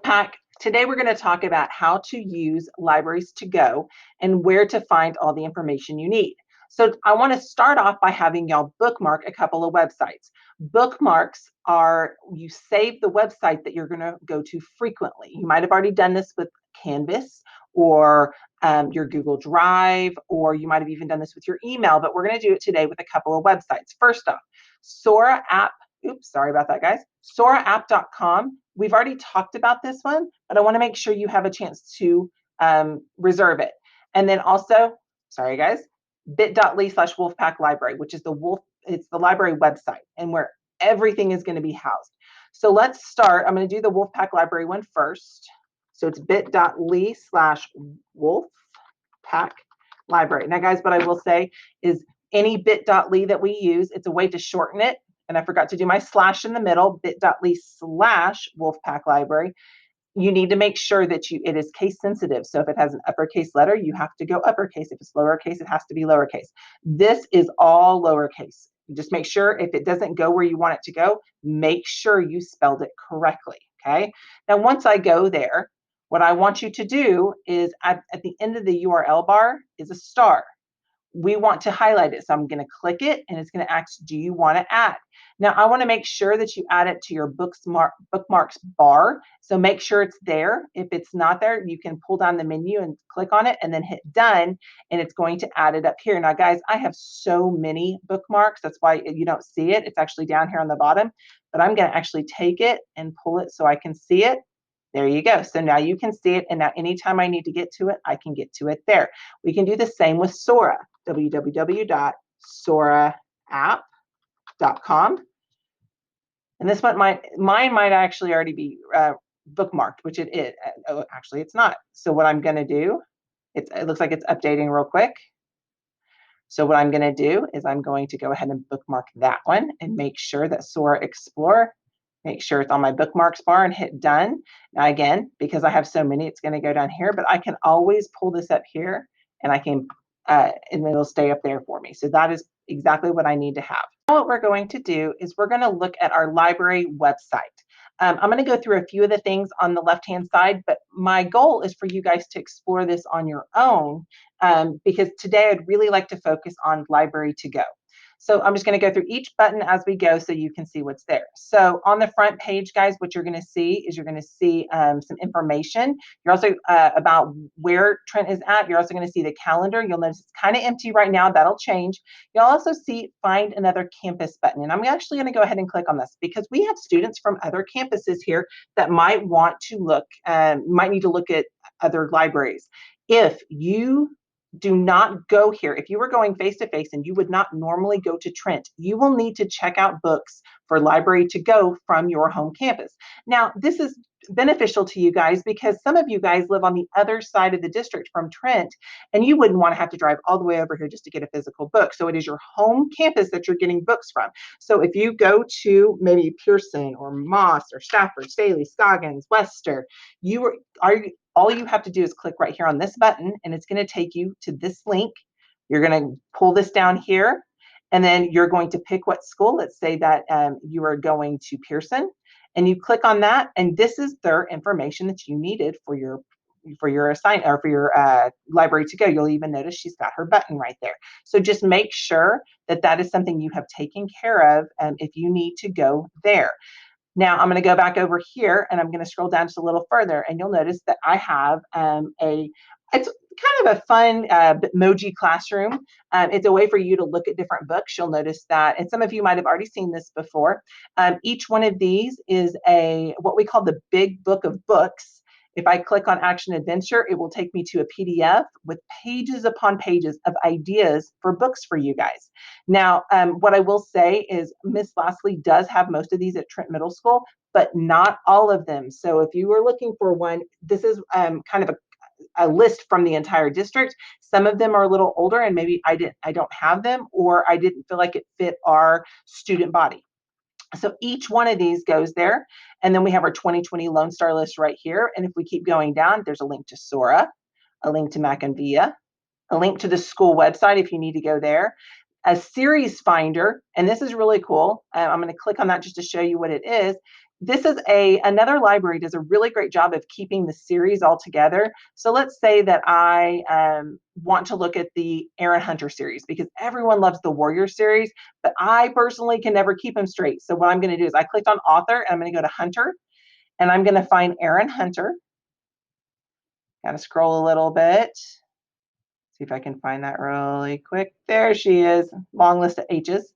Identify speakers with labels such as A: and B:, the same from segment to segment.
A: Pack. Today we're going to talk about how to use Libraries to Go and where to find all the information you need. So I want to start off by having y'all bookmark a couple of websites. Bookmarks are, you save the website that you're going to go to frequently. You might have already done this with Canvas or your Google Drive, or you might have even done this with your email, but we're going to do it today with a couple of websites. First off, Sora app. Oops, sorry about that, guys. SoraApp.com. We've already talked about this one, but I want to make sure you have a chance to reserve it. And then also, sorry guys, bit.ly/Wolfpack Library, which is it's the library website and where everything is going to be housed. So let's start. I'm going to do the Wolfpack Library one first. So it's bit.ly/Wolfpack Library. Now, guys, what I will say is any bit.ly that we use, it's a way to shorten it. And I forgot to do my slash in the middle, bit.ly/Wolfpack Library. You need to make sure that it is case sensitive. So if it has an uppercase letter, you have to go uppercase. If it's lowercase, it has to be lowercase. This is all lowercase. Just make sure if it doesn't go where you want it to go, make sure you spelled it correctly, okay? Now, once I go there, what I want you to do is at the end of the URL bar is a star. We want to highlight it. So I'm going to click it and it's going to ask, do you want to add? Now I want to make sure that you add it to your bookmarks bar. So make sure it's there. If it's not there, you can pull down the menu and click on it and then hit done, and it's going to add it up here. Now guys, I have so many bookmarks. That's why you don't see it. It's actually down here on the bottom, but I'm going to actually take it and pull it so I can see it. There you go. So now you can see it, and now anytime I need to get to it, I can get to it there. We can do the same with Sora, www.soraapp.com. And this one, mine might actually already be bookmarked, which it is. Oh, actually, it's not. So what I'm going to do, it looks like it's updating real quick. So what I'm going to do is I'm going to go ahead and bookmark that one and make sure that Sora Explorer, make sure it's on my bookmarks bar and hit done. Now again, because I have so many, it's going to go down here, but I can always pull this up here and I can, and it'll stay up there for me. So that is exactly what I need to have. Now what we're going to do is we're going to look at our library website. I'm going to go through a few of the things on the left-hand side, but my goal is for you guys to explore this on your own, because today I'd really like to focus on Library to Go. So I'm just going to go through each button as we go so you can see what's there. So on the front page, guys, what you're going to see is you're going to see some information. You're also about where Trent is at. You're also going to see the calendar. You'll notice it's kind of empty right now. That'll change. You'll also see Find Another Campus button. And I'm actually going to go ahead and click on this because we have students from other campuses here that might want to look, might need to look at other libraries. If you do not go here. If you were going face-to-face and you would not normally go to Trent, you will need to check out books for Library to Go from your home campus. Now, this is beneficial to you guys because some of you guys live on the other side of the district from Trent, and you wouldn't want to have to drive all the way over here just to get a physical book. So it is your home campus that you're getting books from. So if you go to maybe Pearson or Moss or Stafford, Staley, Scoggins, Wester, all you have to do is click right here on this button, and it's going to take you to this link. You're going to pull this down here, and then you're going to pick what school. Let's say that you are going to Pearson, and you click on that, and this is their information that you needed for your assignment or for your Library to Go. You'll even notice she's got her button right there. So just make sure that that is something you have taken care of if you need to go there. Now I'm going to go back over here and I'm going to scroll down just a little further, and you'll notice that I have it's kind of a fun Bitmoji classroom. It's a way for you to look at different books. You'll notice that, and some of you might have already seen this before. Each one of these is what we call the Big Book of Books. If I click on Action Adventure, it will take me to a PDF with pages upon pages of ideas for books for you guys. Now, what I will say is Miss Lastly does have most of these at Trent Middle School, but not all of them. So if you were looking for one, this is kind of a list from the entire district. Some of them are a little older and maybe I don't have them, or I didn't feel like it fit our student body. So each one of these goes there. And then we have our 2020 Lone Star list right here. And if we keep going down, there's a link to Sora, a link to McAnvia, a link to the school website if you need to go there, a series finder. And this is really cool. I'm going to click on that just to show you what it is. this is another library does a really great job of keeping the series all together. So let's say that I want to look at the Aaron Hunter series because everyone loves the Warrior series, but I personally can never keep them straight. So what I'm going to do is I clicked on author and I'm going to go to Hunter and I'm going to find Aaron Hunter. Kind of scroll a little bit. See if I can find that really quick. There she is, long list of H's.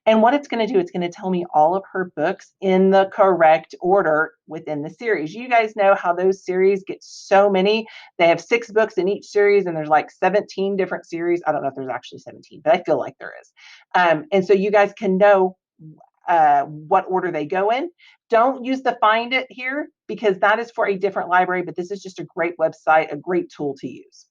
A: And what it's going to do, it's going to tell me all of her books in the correct order within the series. You guys know how those series get so many. They have 6 books in each series, and there's like 17 different series. I don't know if there's actually 17, but I feel like there is. And so you guys can know what order they go in. Don't use the Find It here because that is for a different library, but this is just a great website, a great tool to use.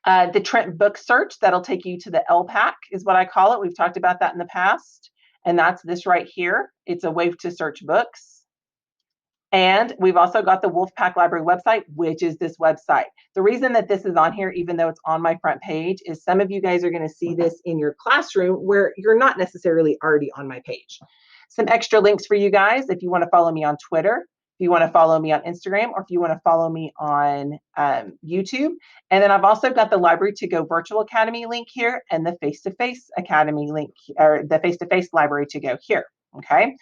A: The Trent Book Search, that'll take you to the LPAC is what I call it. We've talked about that in the past. And that's this right here. It's a way to search books. And we've also got the Wolfpack Library website, which is this website. The reason that this is on here, even though it's on my front page, is some of you guys are going to see this in your classroom where you're not necessarily already on my page. Some extra links for you guys if you want to follow me on Twitter, if you want to follow me on Instagram, or if you want to follow me on YouTube. And then I've also got the Library to Go Virtual Academy link here and the Face-to-Face Academy link, or the Face-to-Face Library to Go here, okay?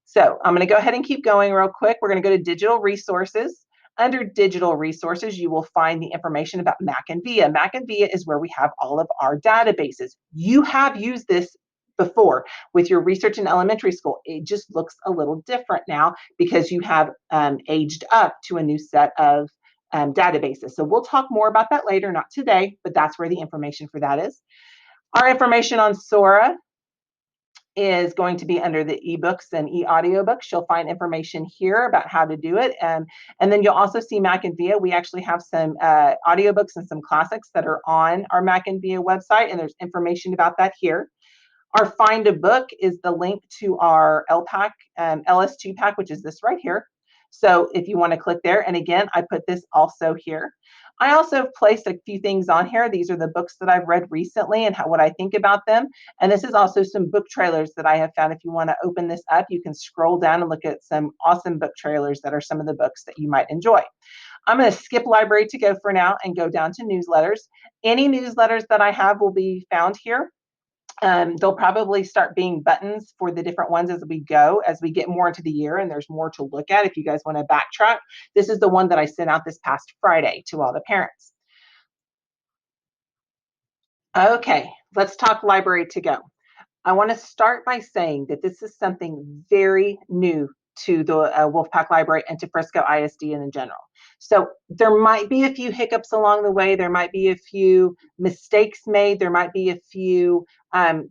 A: So I'm going to go ahead and keep going real quick. We're going to go to Digital Resources. Under Digital Resources, you will find the information about Mac and VIA. Mac and VIA is where we have all of our databases. You have used this before with your research in elementary school. It just looks a little different now because you have aged up to a new set of databases. So we'll talk more about that later, not today, but that's where the information for that is. Our information on Sora is going to be under the ebooks and e-audiobooks. You'll find information here about how to do it. And then you'll also see Mac and VIA. We actually have some audiobooks and some classics that are on our Mac and VIA website, and there's information about that here. Our Find a Book is the link to our LPAC, LS2 pack, which is this right here. So if you want to click there, and again, I put this also here. I also have placed a few things on here. These are the books that I've read recently and what I think about them. And this is also some book trailers that I have found. If you want to open this up, you can scroll down and look at some awesome book trailers that are some of the books that you might enjoy. I'm going to skip Library to Go for now and go down to newsletters. Any newsletters that I have will be found here. They'll probably start being buttons for the different ones as we go, as we get more into the year and there's more to look at. If you guys want to backtrack, this is the one that I sent out this past Friday to all the parents. Okay, let's talk Library to Go. I want to start by saying that this is something very new to the Wolfpack Library and to Frisco ISD and in general. So there might be a few hiccups along the way. There might be a few mistakes made. There might be a few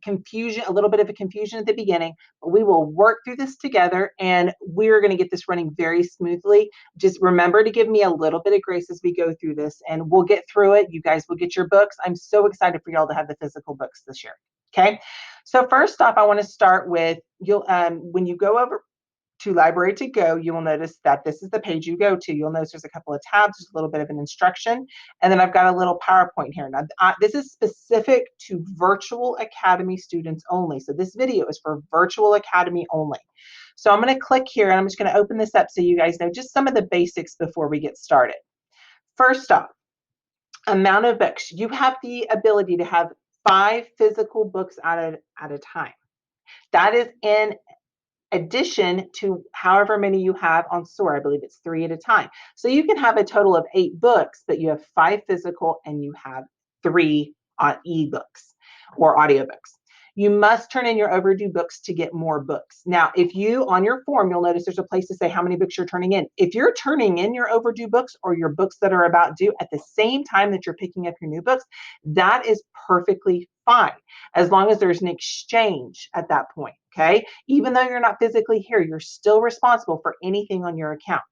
A: confusion, a little bit of a confusion at the beginning, but we will work through this together and we're going to get this running very smoothly. Just remember to give me a little bit of grace as we go through this and we'll get through it. You guys will get your books. I'm so excited for y'all to have the physical books this year. Okay. So first off, I want to start with when you go over to Library to Go, you will notice that this is the page you go to. You'll notice there's a couple of tabs, there's a little bit of an instruction, and then I've got a little PowerPoint here. Now, this is specific to Virtual Academy students only. So this video is for Virtual Academy only. So I'm going to click here, and I'm just going to open this up so you guys know just some of the basics before we get started. First off, amount of books. You have the ability to have 5 physical books at a time. That is in addition to however many you have on Sora. I believe it's 3 at a time. So you can have a total of 8 books, but you have 5 physical and you have 3 ebooks or audiobooks. You must turn in your overdue books to get more books. Now, if you, on your form, you'll notice there's a place to say how many books you're turning in. If you're turning in your overdue books or your books that are about due at the same time that you're picking up your new books, that is perfectly fine, as long as there's an exchange at that point, okay? Even though you're not physically here, you're still responsible for anything on your account.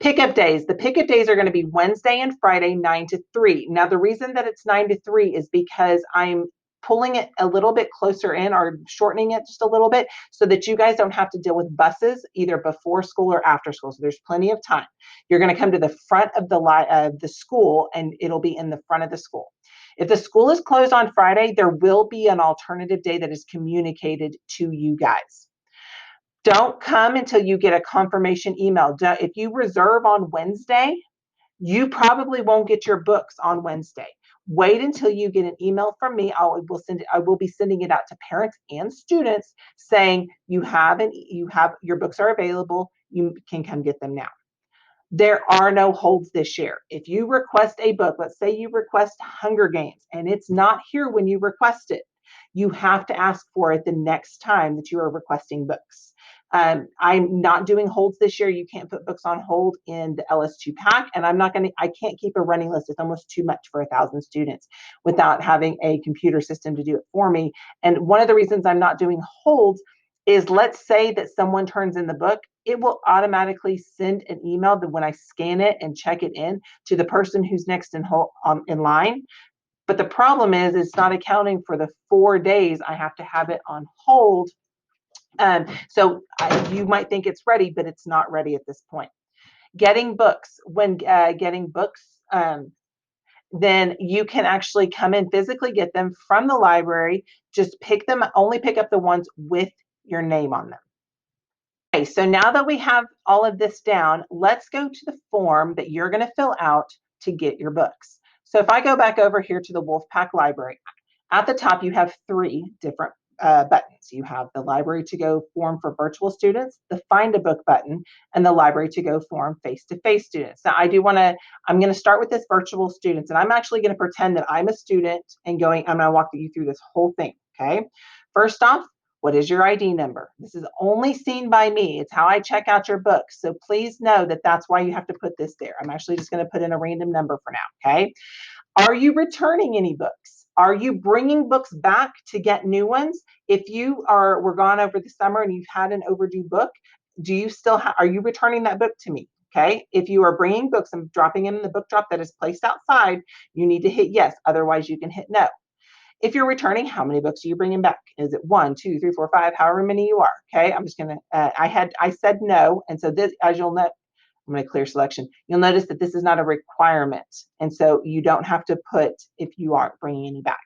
A: Pickup days. The pickup days are going to be Wednesday and Friday, 9 to 3. Now, the reason that it's 9 to 3 is because I'm pulling it a little bit closer in or shortening it just a little bit so that you guys don't have to deal with buses either before school or after school. So there's plenty of time. You're going to come to the front of the school and it'll be in the front of the school. If the school is closed on Friday, there will be an alternative day that is communicated to you guys. Don't come until you get a confirmation email. If you reserve on Wednesday, you probably won't get your books on Wednesday. Wait until you get an email from me. I will be sending it out to parents and students saying your books are available. You can come get them now. There are no holds this year. If you request a book, let's say you request Hunger Games and it's not here when you request it, you have to ask for it the next time that you are requesting books. I'm not doing holds this year. You can't put books on hold in the LS2 pack, and I can't keep a running list. It's almost too much for 1,000 students without having a computer system to do it for me. And one of the reasons I'm not doing holds is, let's say that someone turns in the book, it will automatically send an email that when I scan it and check it in to the person who's next in line. But the problem is it's not accounting for the 4 days I have to have it on hold. So you might think it's ready, but it's not ready at this point. Getting books, then you can actually come in physically, get them from the library, just only pick up the ones with your name on them. Okay, so now that we have all of this down, let's go to the form that you're going to fill out to get your books. So if I go back over here to the Wolfpack Library, at the top you have 3 different buttons. You have the Library to Go form for virtual students, the Find a Book button, and the Library to Go form face-to-face students. Now I'm going to start with this virtual students, and I'm actually going to pretend that I'm a student and I'm going to walk you through this whole thing, okay? First off, what is your ID number? This is only seen by me. It's how I check out your books. So please know that that's why you have to put this there. I'm actually just going to put in a random number for now, okay? Are you returning any books? Are you bringing books back to get new ones? If you were gone over the summer and you've had an overdue book, are you returning that book to me? Okay. If you are bringing books and dropping them in the book drop that is placed outside, you need to hit yes. Otherwise, you can hit no. If you're returning, how many books are you bringing back? Is it 1, 2, 3, 4, 5, however many you are? Okay. I'm just going to, I said no. And so this, as you'll know, I'm going to clear selection. You'll notice that this is not a requirement. And so you don't have to put if you aren't bringing any back.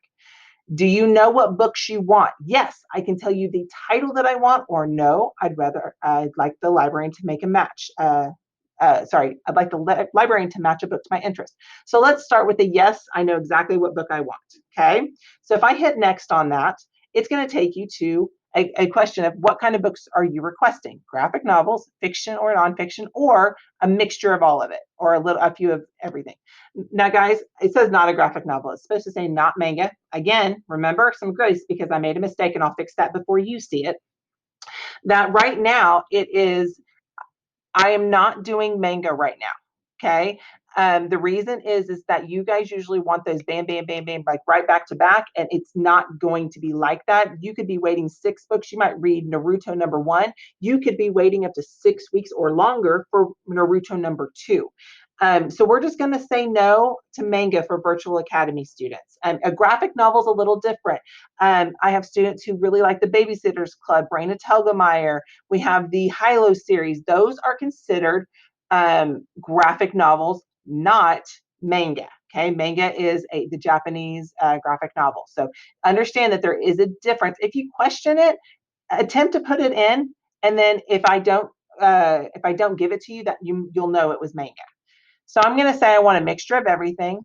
A: Do you know what books you want? Yes, I can tell you the title that I want, or no, I'd like the librarian to make a match. I'd like the librarian to match a book to my interest. So let's start with a yes, I know exactly what book I want, okay? So if I hit next on that, it's gonna take you to a question of what kind of books are you requesting? Graphic novels, fiction or nonfiction, or a mixture of all of it, or a few of everything. Now guys, it says not a graphic novel. It's supposed to say not manga. Again, remember, some grace because I made a mistake and I'll fix that before you see it. That right now I am not doing manga right now, okay? The reason is that you guys usually want those bam, bam, bam, bam, like right back to back, and it's not going to be like that. You could be waiting 6 books. You might read Naruto #1. You could be waiting up to 6 weeks or longer for Naruto #2. So we're just going to say no to manga for Virtual Academy students. A graphic novel is a little different. I have students who really like the Babysitters Club, Raina Telgemeier. We have the Hilo series. Those are considered graphic novels, not manga. Okay, manga is the Japanese graphic novel. So understand that there is a difference. If you question it, attempt to put it in, and then if I don't give it to you, that you'll know it was manga. So I'm going to say I want a mixture of everything.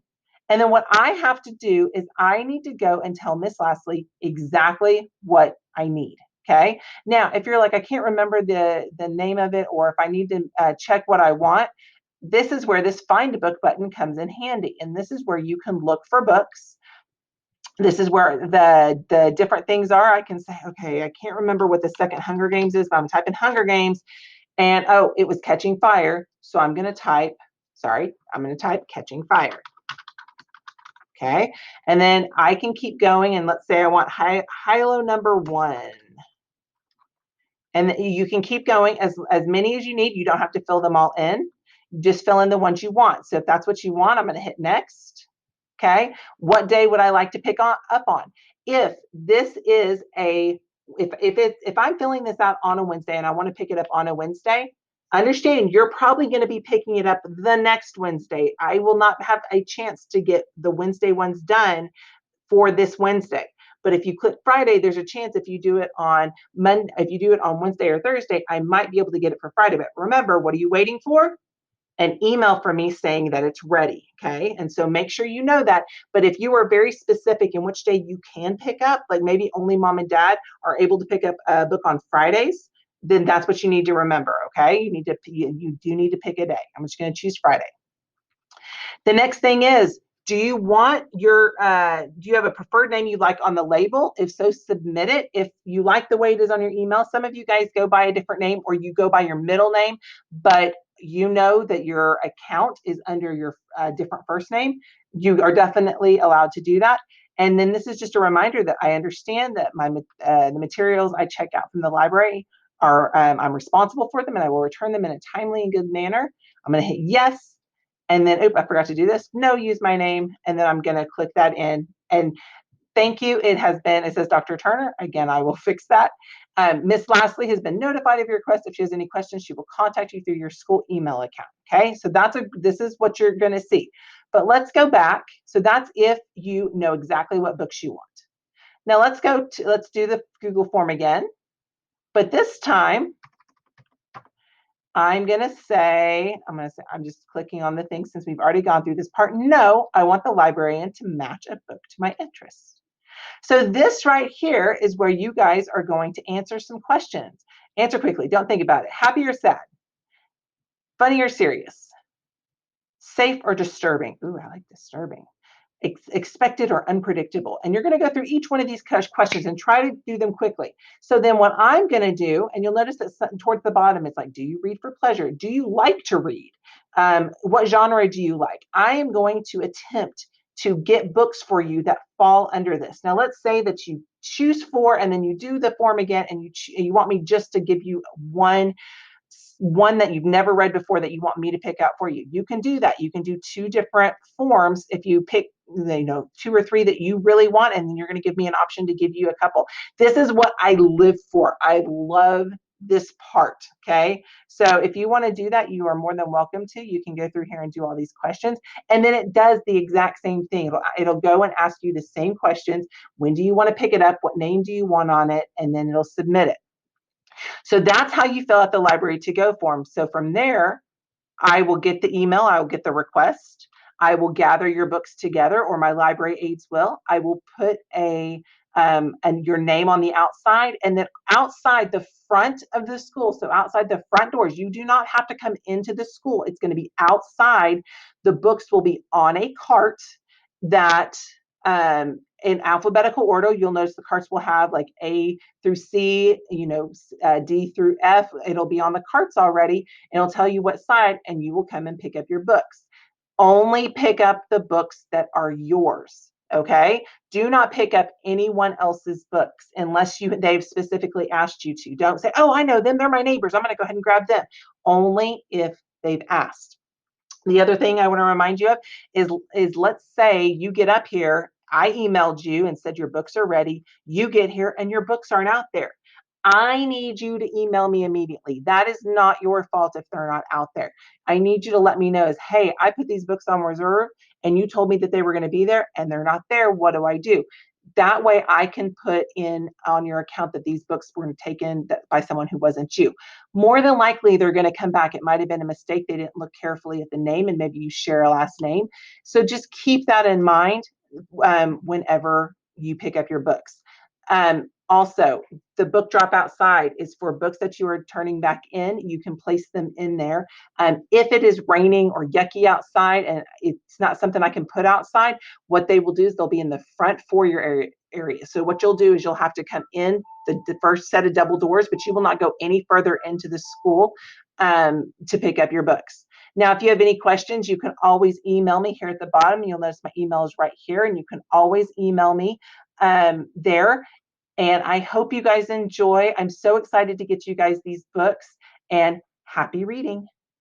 A: And then what I have to do is I need to go and tell Miss Lastly exactly what I need. Okay. Now, if you're like, I can't remember the name of it, or if I need to check what I want, this is where this Find a Book button comes in handy. And this is where you can look for books. This is where the different things are. I can say, okay, I can't remember what the second Hunger Games is, but I'm typing Hunger Games. And oh, it was Catching Fire. So I'm going to type Catching Fire. Okay. And then I can keep going. And let's say I want Hilo #1. And you can keep going as many as you need. You don't have to fill them all in. Just fill in the ones you want. So if that's what you want, I'm going to hit next. Okay. What day would I like to pick up on? If this is if I'm filling this out on a Wednesday and I want to pick it up on a Wednesday, understanding you're probably going to be picking it up the next Wednesday. I will not have a chance to get the Wednesday ones done for this Wednesday. But if you click Friday, there's a chance if you do it on Monday, if you do it on Wednesday or Thursday, I might be able to get it for Friday. But remember, what are you waiting for? An email from me saying that it's ready. Okay. And so make sure you know that. But if you are very specific in which day you can pick up, like maybe only mom and dad are able to pick up a book on Fridays, then that's what you need to remember. Okay. You do need to pick a day. I'm just going to choose Friday. The next thing is, do you have a preferred name you like on the label? If so, submit it. If you like the way it is on your email, some of you guys go by a different name or you go by your middle name, but you know that your account is under your different first name, you are definitely allowed to do that. And then this is just a reminder that I understand that the materials I check out from the library are, I'm responsible for them and I will return them in a timely and good manner. I'm going to hit yes. And then, I forgot to do this. No, use my name. And then I'm going to click that in. And thank you. It says Dr. Turner. Again, I will fix that. Miss Lastly has been notified of your request. If she has any questions, she will contact you through your school email account. Okay, so this is what you're going to see. But let's go back. So that's if you know exactly what books you want. Now let's do the Google form again. But this time, I'm just clicking on the thing since we've already gone through this part. No, I want the librarian to match a book to my interests. So this right here is where you guys are going to answer some questions. Answer quickly. Don't think about it. Happy or sad? Funny or serious? Safe or disturbing? Ooh, I like disturbing. Expected or unpredictable. And you're going to go through each one of these questions and try to do them quickly. So then what I'm going to do, and you'll notice that towards the bottom, it's like, do you read for pleasure? Do you like to read? What genre do you like? I am going to attempt to get books for you that fall under this. Now, let's say that you choose 4 and then you do the form again and you want me just to give you one that you've never read before that you want me to pick out for you. You can do that. You can do 2 different forms if you pick 2 or 3 that you really want, and then you're going to give me an option to give you a couple. This is what I live for. I love this part. Okay, so if you want to do that, you are more than welcome to. You can go through here and do all these questions, and then it does the exact same thing. It'll go and ask you the same questions. When do you want to pick it up? What name do you want on it? And then it'll submit it. So that's how you fill out the library to go form. So from there, I will get the email, I will get the request, I will gather your books together, or my library aides will. I will put and your name on the outside, and then outside the front of the school, so outside the front doors, you do not have to come into the school. It's going to be outside. The books will be on a cart that in alphabetical order. You'll notice the carts will have like A through C, D through F. It'll be on the carts already. It'll tell you what side, and you will come and pick up your books. Only pick up the books that are yours. Okay, do not pick up anyone else's books unless they've specifically asked you to. Don't say, oh, I know them, they're my neighbors, I'm going to go ahead and grab them. Only if they've asked. The other thing I want to remind you of is let's say you get up here, I emailed you and said your books are ready. You get here and your books aren't out there. I need you to email me immediately. That is not your fault if they're not out there. I need you to let me know hey, I put these books on reserve and you told me that they were going to be there and they're not there. What do I do? That way I can put in on your account that these books were taken by someone who wasn't you. More than likely, they're going to come back. It might have been a mistake. They didn't look carefully at the name and maybe you share a last name. So just keep that in mind whenever you pick up your books. Also, the book drop outside is for books that you are turning back in. You can place them in there. If it is raining or yucky outside and it's not something I can put outside, what they will do is they'll be in the front foyer area. So what you'll do is you'll have to come in the first set of double doors, but you will not go any further into the school to pick up your books. Now, if you have any questions, you can always email me here at the bottom. You'll notice my email is right here, and you can always email me there. And I hope you guys enjoy. I'm so excited to get you guys these books, and happy reading.